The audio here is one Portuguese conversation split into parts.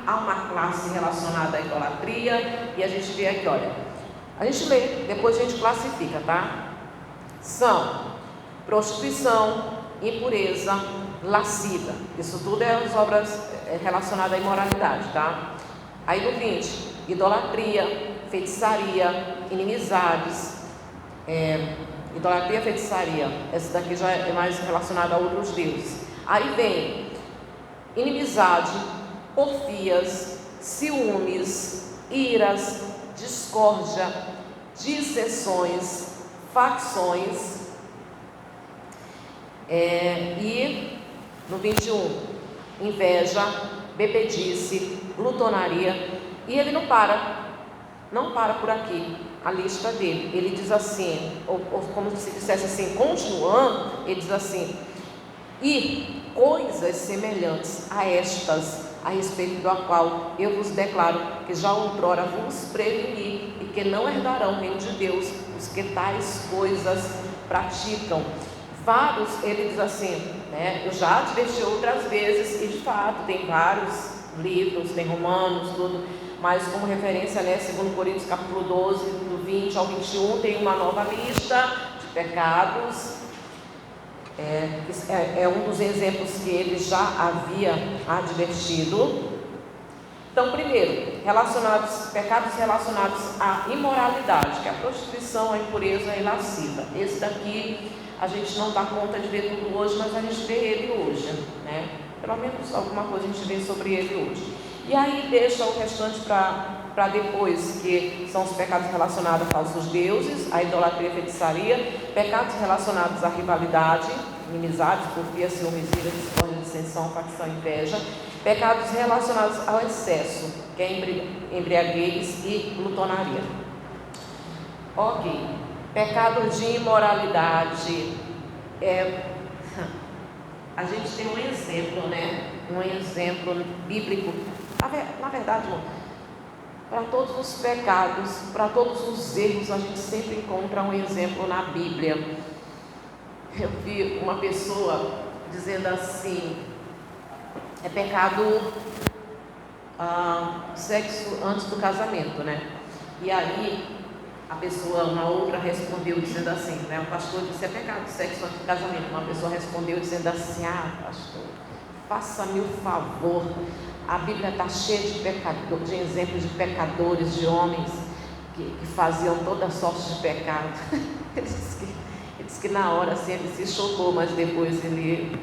há uma classe relacionada à idolatria, e a gente vê aqui, olha, a gente lê, depois a gente classifica, tá? São prostituição, impureza, lasciva. Isso tudo é as obras relacionadas à imoralidade, tá? Aí no 20, idolatria, feitiçaria, inimizades, idolatria, feitiçaria. Essa daqui já é mais relacionada a outros deuses. Aí vem inimizade, porfias, ciúmes, iras, discórdia, dissensões, facções, e no 21, inveja, bebedice, glutonaria. E ele não para por aqui a lista dele. Ele diz assim, ou como se dissesse assim, continuando, ele diz assim: e coisas semelhantes a estas, a respeito da qual eu vos declaro que já outrora vos preveni, e que não herdarão o reino de Deus os que tais coisas praticam. Vários, ele diz assim, né? Eu já adverti outras vezes, e de fato tem vários livros, tem Romanos, tudo, mas como referência, né, 2 Coríntios capítulo 12, do 20 ao 21, tem uma nova lista de pecados. É um dos exemplos que ele já havia advertido. Então, primeiro, pecados relacionados à imoralidade, que é a prostituição, a impureza e lasciva. Esse daqui a gente não dá conta de ver tudo hoje, mas a gente vê ele hoje, né? Pelo menos alguma coisa a gente vê sobre ele hoje. E aí deixa o restante para depois, que são os pecados relacionados a falsos deuses, a idolatria, feitiçaria, pecados relacionados à rivalidade, inimizades, porfia, ciúmes, ira, discórdia, dissensão, facção, inveja, pecados relacionados ao excesso, que é embriaguez e glutonaria. Ok, pecado de imoralidade. A gente tem um exemplo, né? Um exemplo bíblico. Na verdade, para todos os pecados, para todos os erros, a gente sempre encontra um exemplo na Bíblia. Eu vi uma pessoa dizendo assim: é pecado sexo antes do casamento, né? E aí a pessoa, uma outra respondeu dizendo assim, né? O pastor disse: é pecado sexo antes do casamento. Uma pessoa respondeu dizendo assim: pastor, faça-me o favor, a Bíblia está cheia de exemplos de pecadores, de homens que faziam toda sorte de pecado. Ele disse que na hora assim ele se chocou, mas depois ele,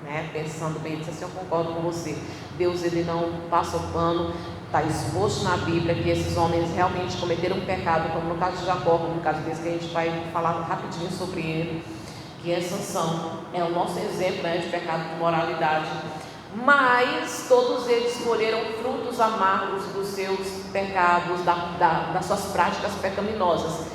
né, pensando bem, disse assim: eu concordo com você, Deus ele não passa o pano. Está exposto na Bíblia que esses homens realmente cometeram um pecado, como no caso de Jacó, como no caso desse, que a gente vai falar rapidinho sobre ele, que é Sansão, é o nosso exemplo, né, de pecado de moralidade. Mas todos eles colheram frutos amargos dos seus pecados, das suas práticas pecaminosas.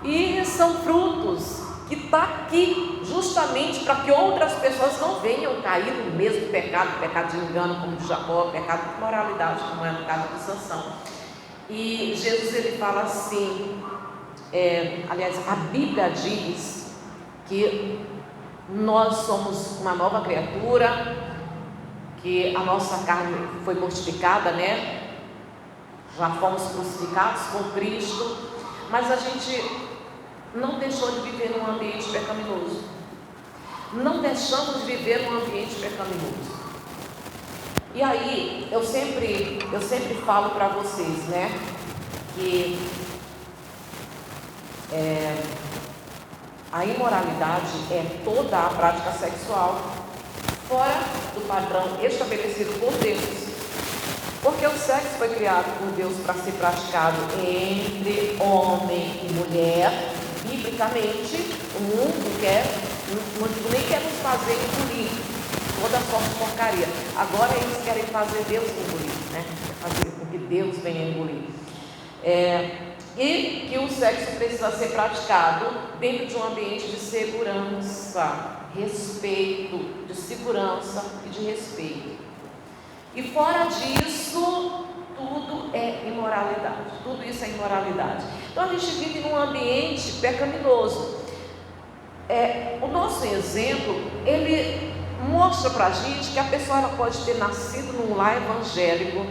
E são frutos que está aqui justamente para que outras pessoas não venham cair no mesmo pecado de engano como de Jacó, pecado de moralidade como é no caso de Sansão. E Jesus ele fala assim, aliás, a Bíblia diz que nós somos uma nova criatura, que a nossa carne foi mortificada, né? Já fomos crucificados com Cristo, mas a gente não deixou de viver num ambiente pecaminoso. Não deixamos de viver num ambiente pecaminoso. E aí, eu sempre falo para vocês, né, que a imoralidade é toda a prática sexual fora do padrão estabelecido por Deus. Porque o sexo foi criado por Deus para ser praticado entre homem e mulher. Biblicamente, o mundo não nem quer nos fazer engolir toda sorte de porcaria. Agora eles querem fazer Deus engolir, né? Fazer com que Deus venha engolir. E que o sexo precisa ser praticado dentro de um ambiente de segurança, respeito, de segurança e de respeito. E fora disso, tudo é imoralidade. Tudo isso é imoralidade. Então a gente vive num ambiente pecaminoso. O nosso exemplo, ele mostra para a gente que a pessoa ela pode ter nascido num lar evangélico,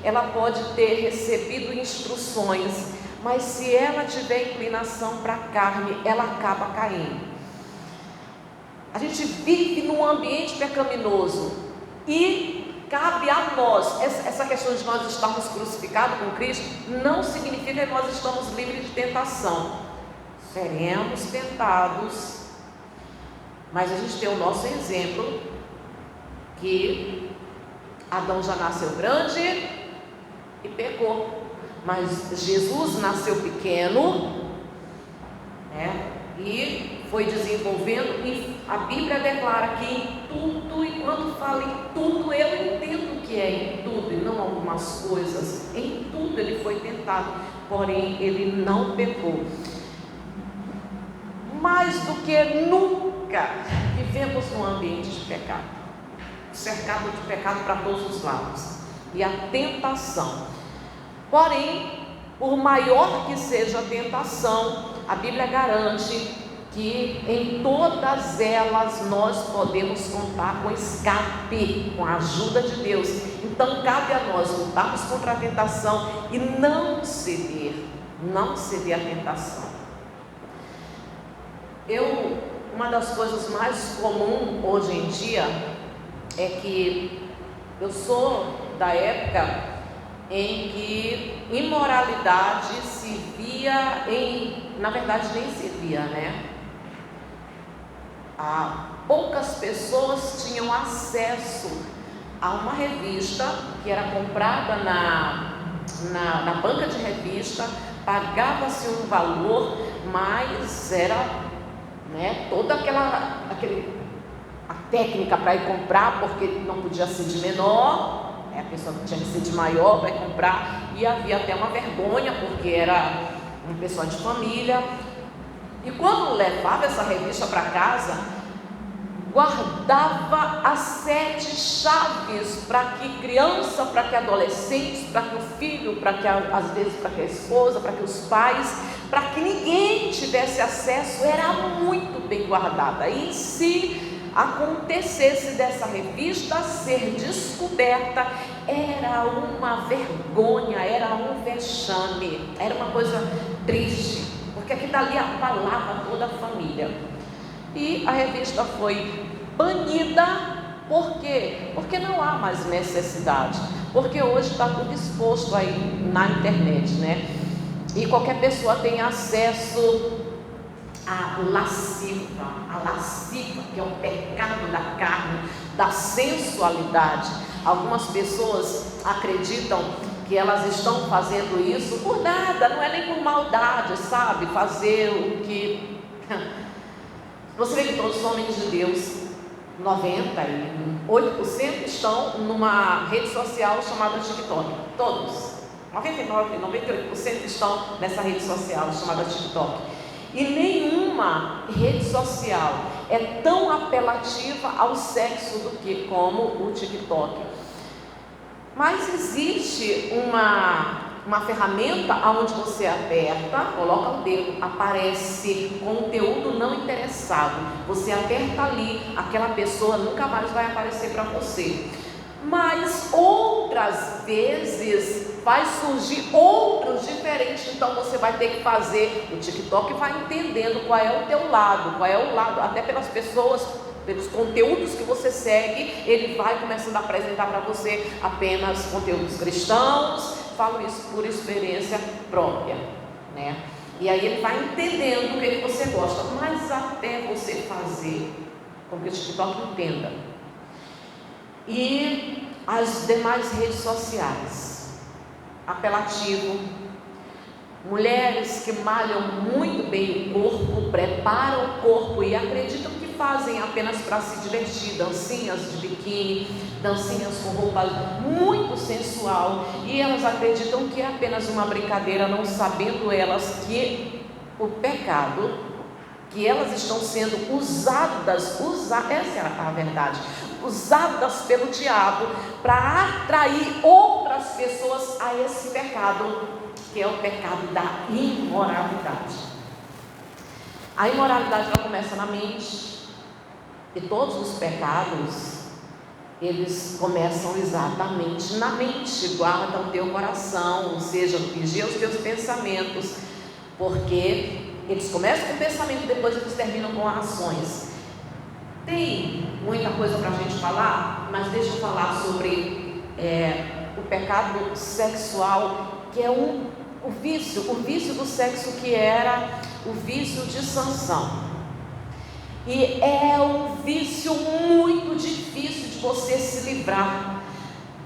ela pode ter recebido instruções, mas se ela tiver inclinação para a carne, ela acaba caindo. A gente vive num ambiente pecaminoso e cabe a nós, essa questão de nós estarmos crucificados com Cristo, não significa que nós estamos livres de tentação. Seremos tentados, mas a gente tem o nosso exemplo, que Adão já nasceu grande e pecou, mas Jesus nasceu pequeno, né? E foi desenvolvendo, e a Bíblia declara que em tudo, e quando fala em tudo, eu entendo que é em tudo, e não algumas coisas. Em tudo ele foi tentado, porém ele não pecou. Mais do que nunca vivemos num ambiente de pecado, cercado de pecado para todos os lados, e a tentação. Porém, por maior que seja a tentação, a Bíblia garante que em todas elas nós podemos contar com escape, com a ajuda de Deus. Então cabe a nós lutarmos contra a tentação e não ceder à tentação. Uma das coisas mais comuns hoje em dia é que eu sou da época em que imoralidade se via na verdade nem se via, né? Poucas pessoas tinham acesso a uma revista que era comprada na banca de revista, pagava-se um valor, mas era, né, toda a técnica para ir comprar, porque não podia ser de menor, a pessoa tinha que ser de maior para ir comprar, e havia até uma vergonha, porque era uma pessoa de família. E quando levava essa revista para casa, guardava as 7 chaves para que criança, para que adolescentes, para que o filho, para que às vezes para que a esposa, para que os pais, para que ninguém tivesse acesso, era muito bem guardada. E se acontecesse dessa revista ser descoberta, era uma vergonha, era um vexame, era uma coisa triste, porque aquilo dali abalava toda a família. E a revista foi banida. Por quê? Porque não há mais necessidade, porque hoje está tudo exposto aí na internet, né? E qualquer pessoa tem acesso à lasciva, que é o pecado da carne, da sensualidade. Algumas pessoas acreditam que elas estão fazendo isso por nada, não é nem por maldade, sabe? Fazer o que... Você vê que todos os homens de Deus, 98% estão numa rede social chamada TikTok. Todos, 98% estão nessa rede social chamada TikTok. E nenhuma rede social é tão apelativa ao sexo como o TikTok. Mas existe uma ferramenta onde você aperta, coloca o dedo, aparece conteúdo não interessado. Você aperta ali, aquela pessoa nunca mais vai aparecer para você. Mas outras vezes vai surgir outros diferentes, então você vai ter que fazer. O TikTok vai entendendo qual é o teu lado, até pelas pessoas, pelos conteúdos que você segue, ele vai começando a apresentar para você apenas conteúdos cristãos. Falo isso por experiência própria, né? E aí ele vai entendendo o que você gosta, mas até você fazer com que o TikTok entenda. E as demais redes sociais, apelativo, mulheres que malham muito bem o corpo, preparam o corpo e acreditam que fazem apenas para se divertir, dancinhas de biquíni, dancinhas com roupa muito sensual, e elas acreditam que é apenas uma brincadeira, não sabendo elas que o pecado, que elas estão sendo usadas, essa é a verdade, usadas pelo diabo para atrair outras pessoas a esse pecado, que é o pecado da imoralidade. A imoralidade ela começa na mente, E todos os pecados, eles começam exatamente na mente. Guarda o teu coração, ou seja, vigia os teus pensamentos, porque eles começam com o pensamento, depois eles terminam com ações. Tem muita coisa para a gente falar, mas deixa eu falar sobre o pecado sexual, que é o vício do sexo, que era o vício de Sansão. E é um vício muito difícil de você se livrar,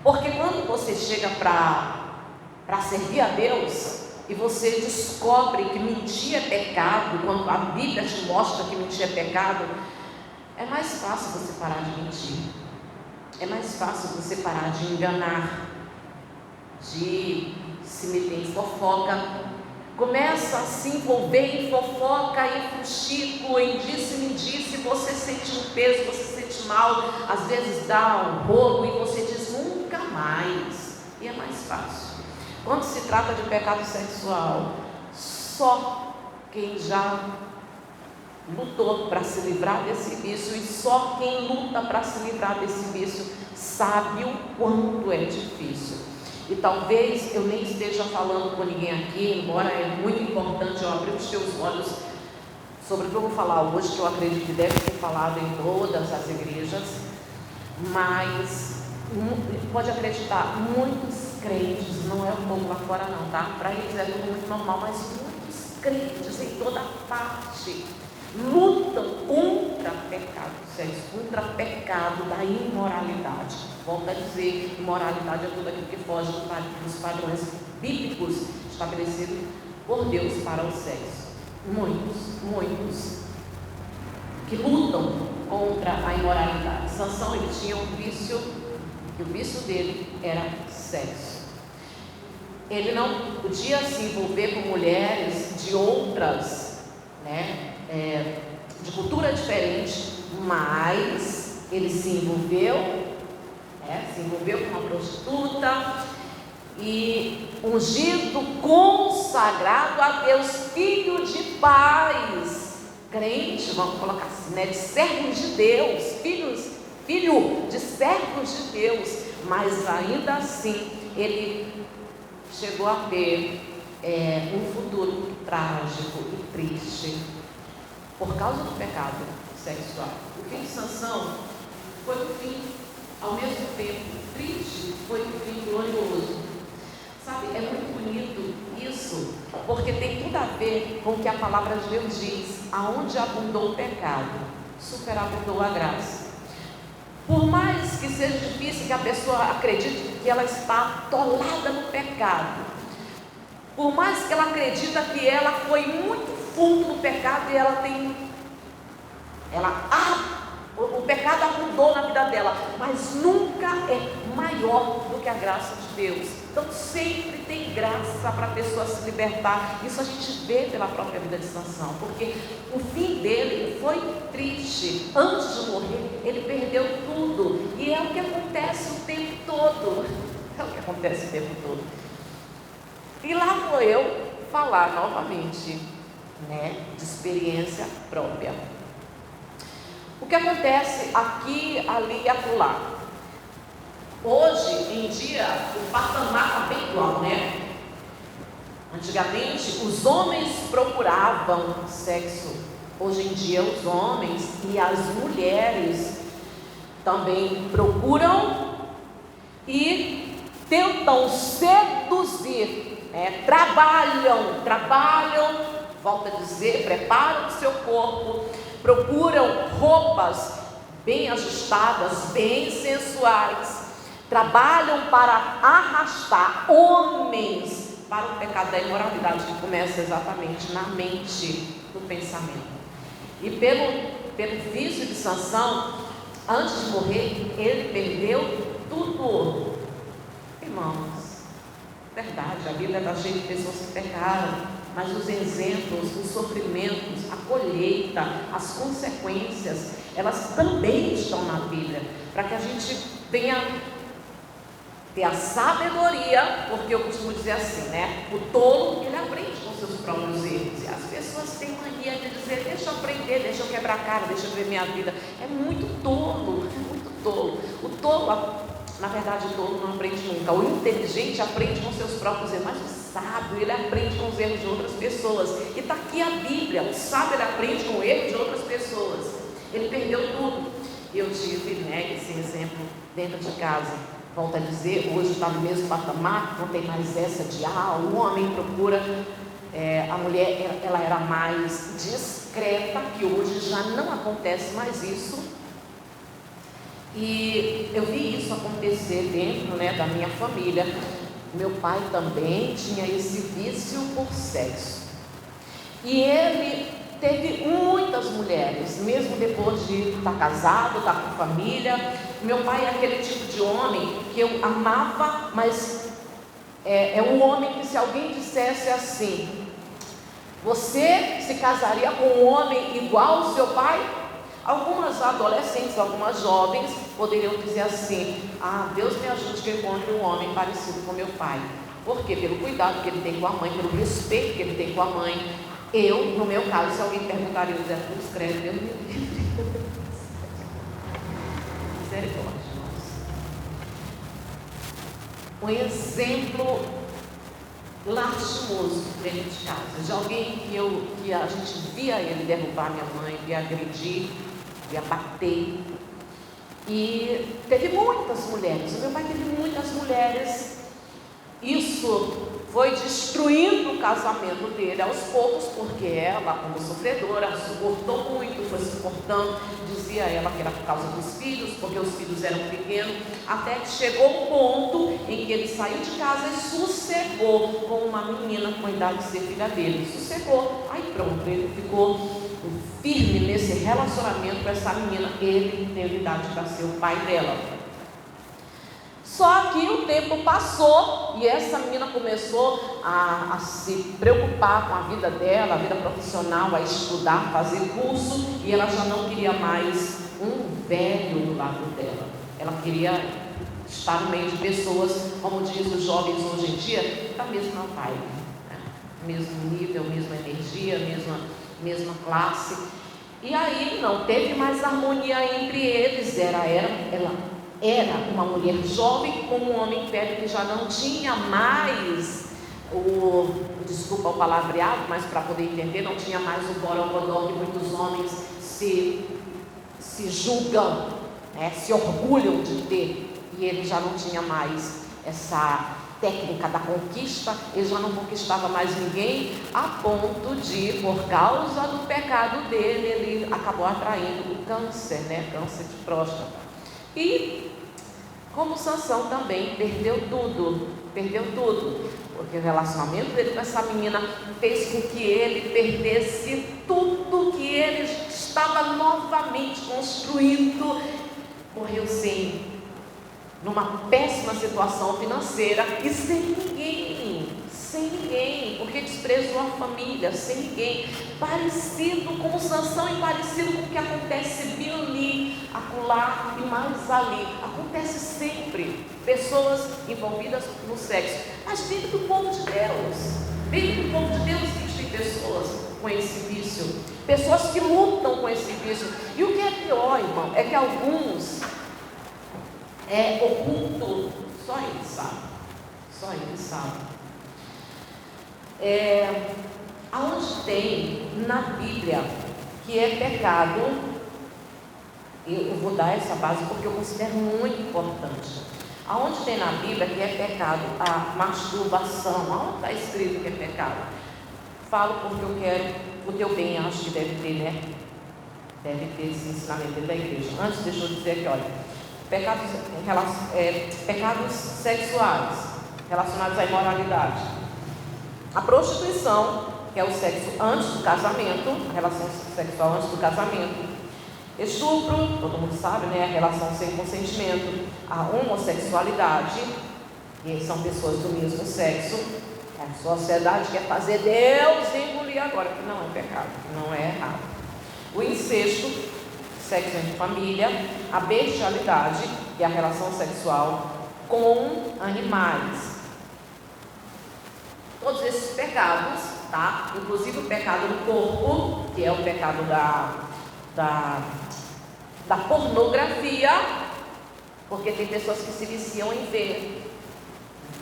porque quando você chega para servir a Deus e você descobre que mentir é pecado, quando a Bíblia te mostra que mentir é pecado, é mais fácil você parar de mentir, é mais fácil você parar de enganar, de se meter em fofoca. Começa a se envolver em fofoca, em fuxico, em disse-me-disse, você sente um peso, você se sente mal, às vezes dá um rolo e você diz nunca mais, e é mais fácil. Quando se trata de pecado sexual, só quem já lutou para se livrar desse vício, e só quem luta para se livrar desse vício sabe o quanto é difícil. E talvez eu nem esteja falando com ninguém aqui, embora é muito importante eu abrir os teus olhos sobre o que eu vou falar hoje, que eu acredito que deve ser falado em todas as igrejas, mas pode acreditar, muitos crentes, não é o povo lá fora não, tá? Para eles é tudo muito normal, mas muitos crentes em toda parte lutam contra pecado sexo, contra pecado da imoralidade. Volto a dizer, imoralidade é tudo aquilo que foge dos padrões bíblicos estabelecidos por Deus para o sexo. Muitos que lutam contra a imoralidade. Sansão, ele tinha um vício, e o vício dele era sexo. Ele não podia se envolver com mulheres de outras, de cultura diferente, mas ele se envolveu com uma prostituta, e ungido, consagrado a Deus, filho de pais, crente, vamos colocar assim, de servos de Deus, filho de servos de Deus, mas ainda assim, ele chegou a ter um futuro trágico e triste, por causa do pecado sexual. O fim de Sansão foi um fim, ao mesmo tempo triste, foi um fim glorioso. Sabe, é muito bonito isso, porque tem tudo a ver com o que a palavra de Deus diz: aonde abundou o pecado, superabundou a graça. Por mais que seja difícil, que a pessoa acredite que ela está atolada no pecado, por mais que ela acredita que ela foi muito fundo no pecado e o pecado abundou na vida dela, mas nunca é maior do que a graça de Deus. Então sempre tem graça para a pessoa se libertar. Isso a gente vê pela própria vida de Sansão, porque o fim dele foi triste. Antes de morrer, ele perdeu tudo, e é o que acontece o tempo todo. E lá vou eu falar novamente, de experiência própria. O que acontece aqui, ali e acolá? Hoje em dia, o patamar está bem igual, Antigamente, os homens procuravam sexo. Hoje em dia, os homens e as mulheres também procuram e tentam seduzir, trabalham, volto a dizer, preparam o seu corpo, procuram roupas bem ajustadas, bem sensuais, trabalham para arrastar homens para o pecado da imoralidade, que começa exatamente na mente, no pensamento. E pelo vício de Sansão, antes de morrer, ele perdeu tudo. Irmãos, verdade, a Bíblia está cheia de pessoas que pecaram, mas os exemplos, os sofrimentos, a colheita, as consequências, elas também estão na Bíblia, para que a gente venha ter a sabedoria, porque eu costumo dizer assim, o tolo, ele aprende com seus próprios erros, e às vezes pessoas têm mania de dizer, deixa eu aprender, deixa eu quebrar a cara, deixa eu ver minha vida. É muito tolo, é muito tolo. O tolo, na verdade, o tolo não aprende nunca. O inteligente aprende com seus próprios erros, mas o sábio, ele aprende com os erros de outras pessoas. E está aqui a Bíblia, o sábio, ele aprende com o erro de outras pessoas. Ele perdeu tudo. Eu tive, esse exemplo dentro de casa. Volto a dizer, hoje está no mesmo patamar, não tem mais essa de, o homem procura, a mulher, ela era mais discreta, que hoje já não acontece mais isso. E eu vi isso acontecer dentro, da minha família. Meu pai também tinha esse vício por sexo. E ele teve muitas mulheres, mesmo depois de estar casado, estar com família. Meu pai é aquele tipo de homem que eu amava, mas é um homem que, se alguém dissesse assim, você se casaria com um homem igual ao seu pai? Algumas adolescentes, algumas jovens poderiam dizer assim, Deus me ajude que eu encontre um homem parecido com meu pai. Por quê? Pelo cuidado que ele tem com a mãe, pelo respeito que ele tem com a mãe. Eu, no meu caso, se alguém perguntaria, eu dizer, tu escreve, Deus me livre. Misericórdia, irmãos. Um exemplo lastimoso dentro de casa, de alguém que a gente via ele derrubar minha mãe, via agredir, via bater. E teve muitas mulheres, o meu pai teve muitas mulheres. Isso foi destruindo o casamento dele aos poucos, porque ela, como sofredora, suportou muito, foi suportando, dizia ela que era por causa dos filhos, porque os filhos eram pequenos, até que chegou o ponto em que ele saiu de casa e sossegou com uma menina com a idade de ser filha dele. Sossegou, aí pronto, ele ficou firme nesse relacionamento com essa menina. Ele teve idade para ser o pai dela. Só que o tempo passou e essa menina começou a se preocupar com a vida dela, a vida profissional, a estudar, fazer curso, e ela já não queria mais um velho do lado dela. Ela queria estar no meio de pessoas, como diz os jovens hoje em dia, da mesma vibe, mesmo nível, mesma energia, mesma classe. E aí não teve mais harmonia entre eles. Ela era uma mulher jovem com um homem velho que já não tinha mais desculpa o palavreado, mas para poder entender, não tinha mais o borogodó que muitos homens se julgam, se orgulham de ter. E ele já não tinha mais essa técnica da conquista, ele já não conquistava mais ninguém, a ponto de, por causa do pecado dele, ele acabou atraindo o câncer, câncer de próstata. E como Sansão também perdeu tudo, porque o relacionamento dele com essa menina fez com que ele perdesse tudo que ele estava novamente construindo. Morreu numa péssima situação financeira e sem ninguém, porque desprezou a família, sem ninguém, parecido com Sansão e parecido com o que acontece bem ali, acolá e mais ali. Acontece sempre, pessoas envolvidas no sexo, mas dentro do povo de Deus existem pessoas com esse vício, pessoas que lutam com esse vício. E o que é pior, irmão, é que alguns oculto, só ele sabe. Aonde tem na Bíblia que é pecado, eu vou dar essa base porque eu considero muito importante. Aonde tem na Bíblia que é pecado a masturbação, aonde está escrito que é pecado? Falo porque eu quero o teu bem, acho que deve ter, deve ter esse ensinamento da igreja. Antes, deixa eu dizer aqui, olha, pecados sexuais relacionados à imoralidade. A prostituição, que é o sexo antes do casamento, a relação sexual antes do casamento. Estupro, todo mundo sabe, a relação sem consentimento. A homossexualidade, que são pessoas do mesmo sexo. A sociedade quer fazer Deus engolir agora, que não é pecado, que não é errado. O incesto, sexo entre família. A bestialidade, que é a relação sexual com animais. Todos esses pecados tá? Inclusive o pecado do corpo, que é o pecado da pornografia, porque tem pessoas que se viciam em ver,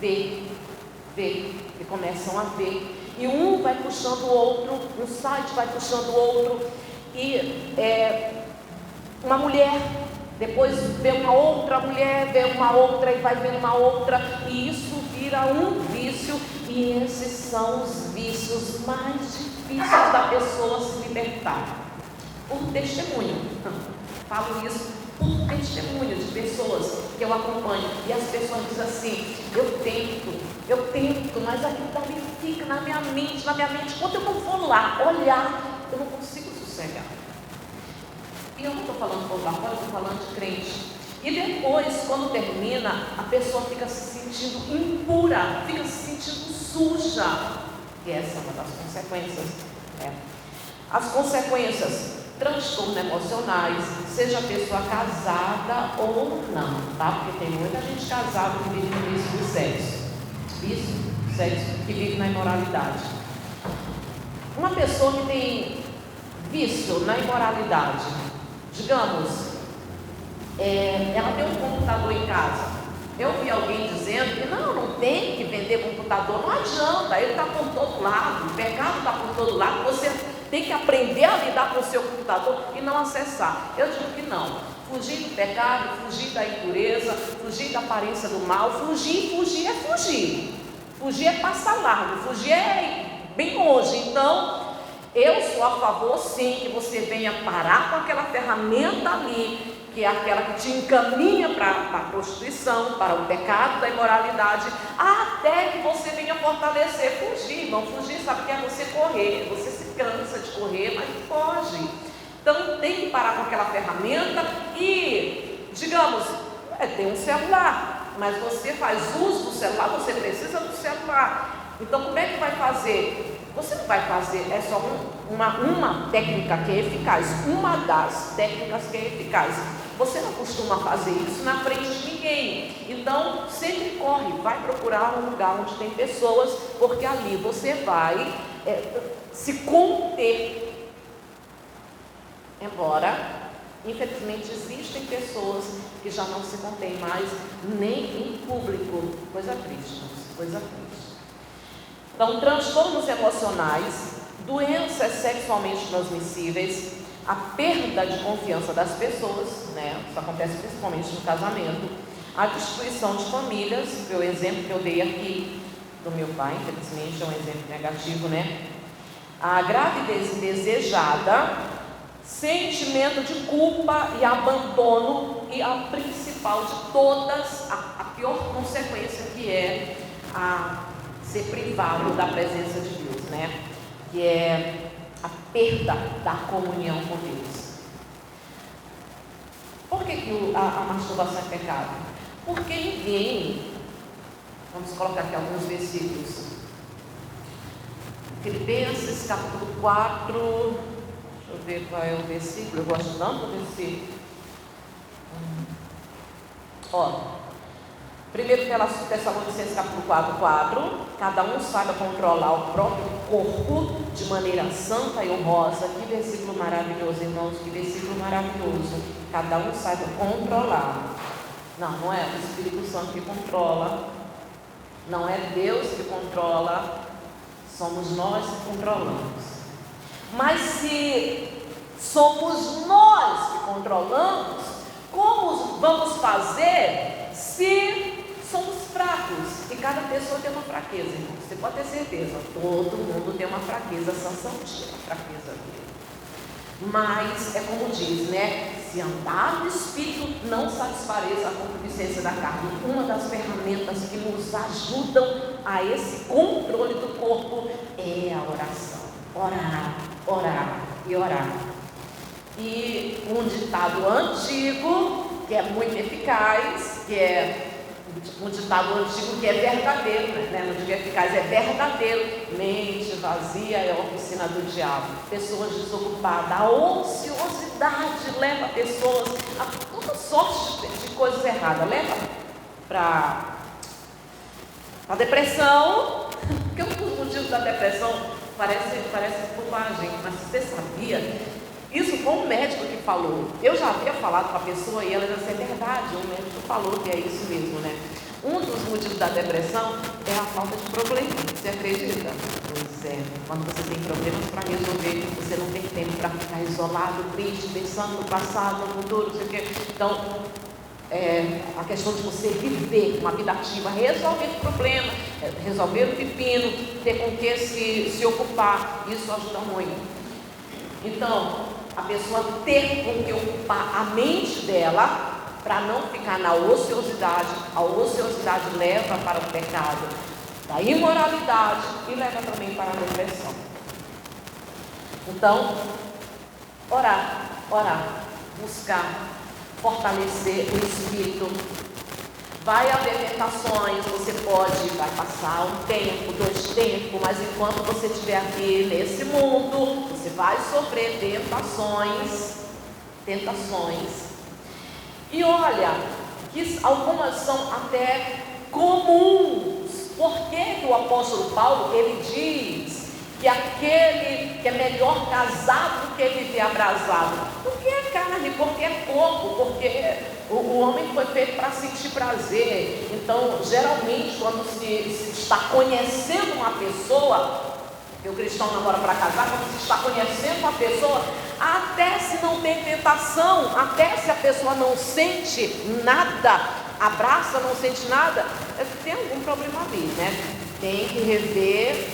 que começam a ver, e um vai puxando o outro, um site vai puxando o outro, e uma mulher, depois vê uma outra mulher, vê uma outra e vai ver uma outra, e isso vira um vício, e esses são os vícios mais difíceis da pessoa se libertar. Por testemunho, falo isso por testemunho de pessoas que eu acompanho, e as pessoas dizem assim: eu tento, mas aquilo também fica na minha mente, quando eu não vou lá olhar, eu não consigo sossegar. E eu não estou falando por lá fora, eu estou falando de crente. E depois, quando termina, a pessoa fica se sentindo impura, fica se sentindo suja. E essa é uma das consequências. As consequências: transtornos emocionais, seja a pessoa casada ou não, tá? Porque tem muita gente casada que vive no vício do sexo. Sexo que vive na imoralidade. Uma pessoa que tem vício na imoralidade, digamos, ela tem um computador em casa. Eu vi alguém dizendo que não tem que vender computador, não adianta, ele está por todo lado, o pecado está por todo lado, você tem que aprender a lidar com o seu computador e não acessar. Eu digo que não. Fugir do pecado, fugir da impureza, fugir da aparência do mal, fugir é fugir. Fugir é passar largo, fugir é bem longe. Então, eu sou a favor sim que você venha parar com aquela ferramenta ali, que é aquela que te encaminha para a prostituição, para o pecado da imoralidade, até que você venha fortalecer. Fugir, irmão, fugir sabe o que é você correr, você se cansa de correr, mas foge. Então tem que parar com aquela ferramenta e, digamos, tem um celular, mas você faz uso do celular, você precisa do celular. Então como é que vai fazer? Você não vai fazer, é só uma técnica que é eficaz, uma das técnicas que é eficaz. Você não costuma fazer isso na frente de ninguém. Então sempre corre, vai procurar um lugar onde tem pessoas, porque ali você vai se conter. Embora, infelizmente, existem pessoas que já não se contêm mais, nem em público. Coisa triste, coisa triste. Então, transtornos emocionais, doenças sexualmente transmissíveis, a perda de confiança das pessoas, isso acontece principalmente no casamento, a destruição de famílias, foi o exemplo que eu dei aqui do meu pai, infelizmente é um exemplo negativo, a gravidez indesejada, sentimento de culpa e abandono, e a principal de todas, a pior consequência, que é ser privado da presença de Deus, que é a perda da comunhão com Deus. Por que a masturbação é pecado? Porque ninguém, vamos colocar aqui alguns versículos, Filipenses capítulo 4, deixa eu ver qual é o versículo, eu gosto tanto do versículo. Primeiro Tessalonicenses capítulo 4, cada um saiba controlar o próprio corpo de maneira santa e honrosa. Que versículo maravilhoso, irmãos, que versículo maravilhoso. Cada um saiba controlar. Não é o Espírito Santo que controla, não é Deus que controla, somos nós que controlamos. Mas se somos nós que controlamos, como vamos fazer se somos fracos? E cada pessoa tem uma fraqueza, irmão. Você pode ter certeza, todo mundo tem uma fraqueza. Sansão tinha uma fraqueza dele. Mas é como diz, se andar no Espírito, não satisfareis a concupiscência da carne. Uma das ferramentas que nos ajudam a esse controle do corpo é a oração. Orar e orar. E um ditado antigo, que é muito eficaz, que é um ditado antigo que é verdadeiro, não digo eficaz, é verdadeiro: mente vazia é a oficina do diabo. Pessoas desocupadas, a ociosidade leva pessoas a toda sorte de coisas erradas, leva para a depressão, porque um dos motivos da depressão, Parece bobagem, mas você sabia? Isso foi um médico que falou. Eu já havia falado com a pessoa e ela disse: é verdade, um médico falou que é isso mesmo, né? Um dos motivos da depressão é a falta de problema. Você acredita? Pois é. Quando você tem problemas para resolver, você não tem tempo para ficar isolado, triste, pensando no passado, no futuro, não sei o quê. Então, a questão de você viver uma vida ativa, resolver o problema, resolver o pepino, ter com que se ocupar, isso ajuda muito. Então, a pessoa ter com que ocupar a mente dela, para não ficar na ociosidade. A ociosidade leva para o pecado da imoralidade e leva também para a depressão. Então, orar, buscar fortalecer o espírito. Vai haver tentações, vai passar um tempo, 2 tempos, mas enquanto você estiver aqui nesse mundo, você vai sofrer tentações. E olha, que algumas são até comuns. Por que o apóstolo Paulo, ele diz que aquele que é melhor casado do que viver abrasado? Porque é carne, porque é corpo, porque o homem foi feito para sentir prazer. Então, geralmente, quando se está conhecendo uma pessoa, e o cristão namora para casar, quando se está conhecendo uma pessoa, até se não tem tentação, até se a pessoa não sente nada, abraça, não sente nada, tem algum problema ali, né? Tem que rever,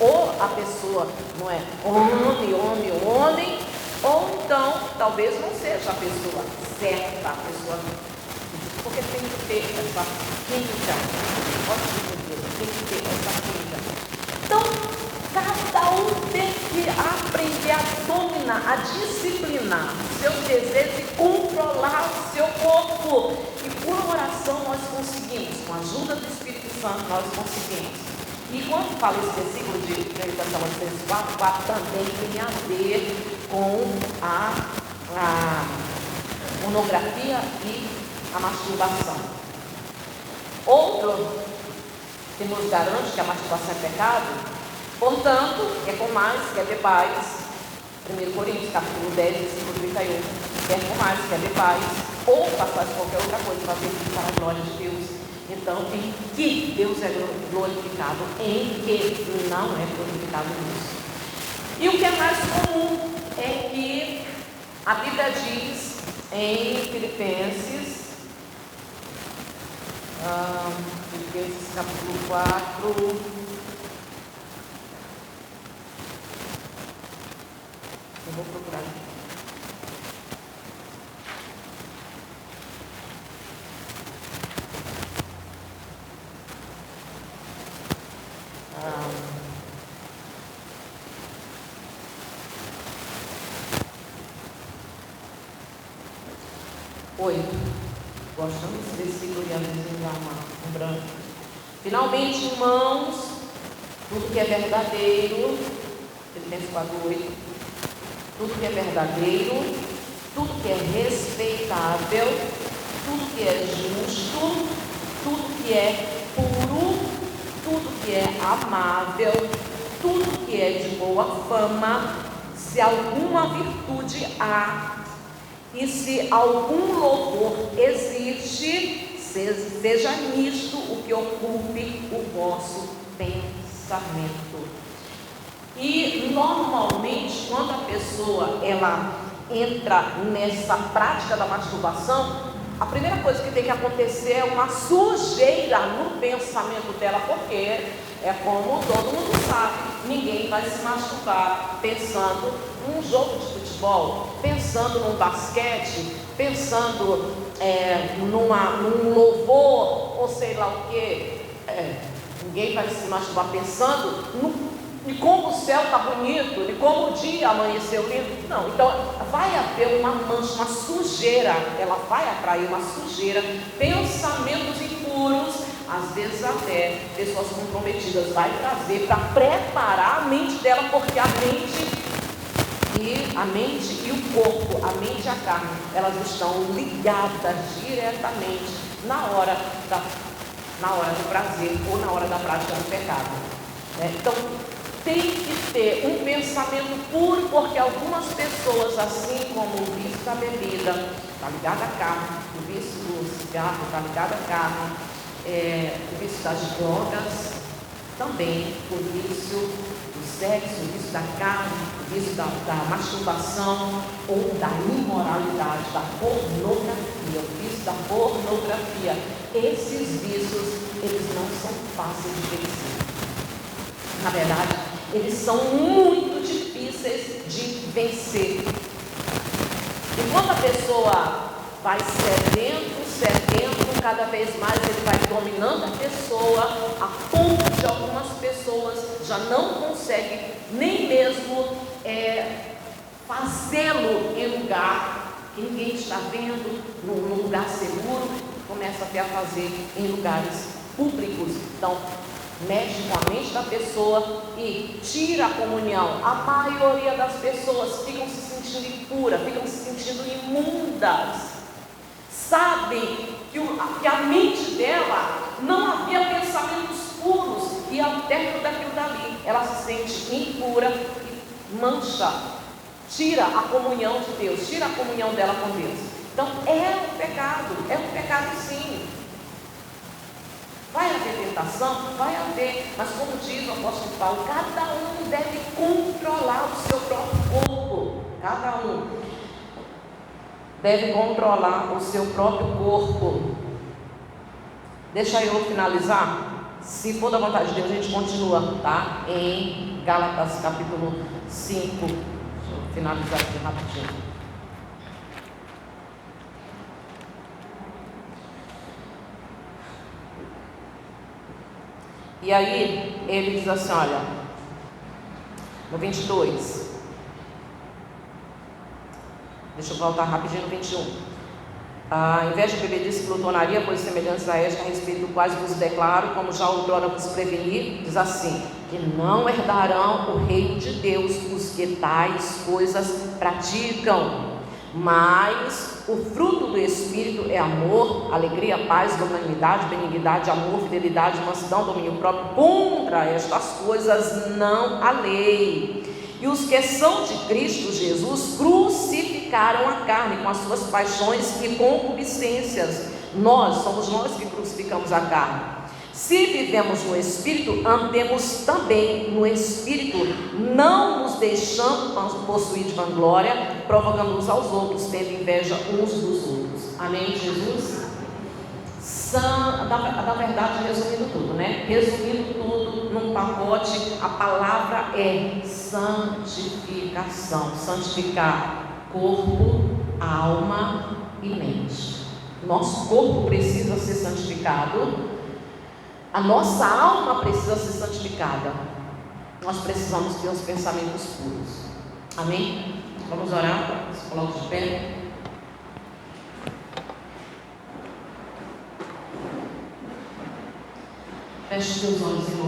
ou a pessoa não é homem, ou então talvez não seja a pessoa certa, porque tem que ter essa química, tem que ter essa química. Então, cada um tem que aprender a dominar, a disciplinar seus desejos e controlar o seu corpo. E por oração nós conseguimos, com a ajuda do Espírito Santo, nós conseguimos. E quando fala esse versículo de Meditação aos Textos 4 também tem a ver com a pornografia e a masturbação. Outro que nos garante que a masturbação é pecado, portanto, quer mais, quer bebais, 1 Coríntios, capítulo 10, versículo 31, quer mais, quer bebais, ou façais qualquer outra coisa para servir para a glória de Deus. Então, em que Deus é glorificado, em que não é glorificado nisso. E o que é mais comum é que a Bíblia diz em Filipenses capítulo 4, eu vou procurar aqui. Gostamos desse versículo e às vezes dá um branco. Finalmente, irmãos, tudo que é verdadeiro, Filipenses 4:8, tudo que é verdadeiro, tudo que é respeitável, tudo que é justo, tudo que é puro, tudo que é amável, tudo que é de boa fama, se alguma virtude há, e se algum louvor existe, seja nisto o que ocupe o vosso pensamento. E normalmente, quando a pessoa ela entra nessa prática da masturbação, a primeira coisa que tem que acontecer é uma sujeira no pensamento dela, porque é como todo mundo sabe, ninguém vai se masturbar pensando num jogo de futebol, pensando num basquete, pensando num louvor, ou sei lá o que. Ninguém vai se masturbar pensando e como o céu está bonito, e como o dia amanheceu lindo. Não, então vai haver uma mancha, uma sujeira, ela vai atrair uma sujeira, pensamentos impuros, às vezes até pessoas comprometidas, vai trazer para preparar a mente dela, porque a mente e o corpo, a mente e a carne, elas estão ligadas diretamente na hora do prazer ou na hora da prática do pecado. Então, tem que ter um pensamento puro, porque algumas pessoas, assim como o vício da bebida, está ligado à carne, o vício do cigarro está ligado à carne, o vício das drogas, também o vício do sexo, o vício da carne, o vício da masturbação ou da imoralidade, da pornografia, o vício da pornografia. Esses vícios, eles não são fáceis de vencer. Na verdade, eles são muito difíceis de vencer. E quando a pessoa vai cedendo, cada vez mais ele vai dominando a pessoa, a ponto de algumas pessoas já não conseguem nem mesmo fazê-lo em lugar que ninguém está vendo, num lugar seguro, começa até a fazer em lugares públicos. Então, mexe com a mente da pessoa e tira a comunhão. A maioria das pessoas ficam se sentindo impuras, ficam se sentindo imundas. Sabe que a mente dela não havia pensamentos puros, e ao término daquilo dali, ela se sente impura e mancha, tira a comunhão de Deus, tira a comunhão dela com Deus. Então é um pecado sim. Vai haver tentação? Vai haver, mas como diz o apóstolo Paulo, cada um deve controlar o seu próprio corpo. Cada um deve controlar o seu próprio corpo. Deixa eu finalizar. Se for da vontade de Deus, a gente continua, tá? Em Gálatas capítulo 5. Deixa eu finalizar aqui rapidinho. E aí, ele diz assim, olha, no 22, deixa eu voltar rapidinho no 21. Ao invés de beber disso, glutonaria, pois semelhantes a esta, a respeito do quais vos declaro, como já outrora vos preveni, diz assim, que não herdarão o reino de Deus os que tais coisas praticam. Mas o fruto do Espírito é amor, alegria, paz, longanimidade, benignidade, amor, fidelidade, mansidão, domínio próprio. Contra estas coisas não há lei. E os que são de Cristo Jesus crucificaram a carne com as suas paixões e concupiscências. Somos nós que crucificamos a carne. Se vivemos no Espírito, andemos também no Espírito, não nos deixando possuir de vanglória, provocando uns aos outros, tendo inveja uns dos outros. Amém, Jesus? Na verdade, resumindo tudo, né? Resumindo tudo num pacote, a palavra é santificação. Santificar corpo, alma e mente. Nosso corpo precisa ser santificado. A nossa alma precisa ser santificada. Nós precisamos ter os pensamentos puros. Amém? Vamos orar? Se coloque de pé. Feche os teus olhos, irmão.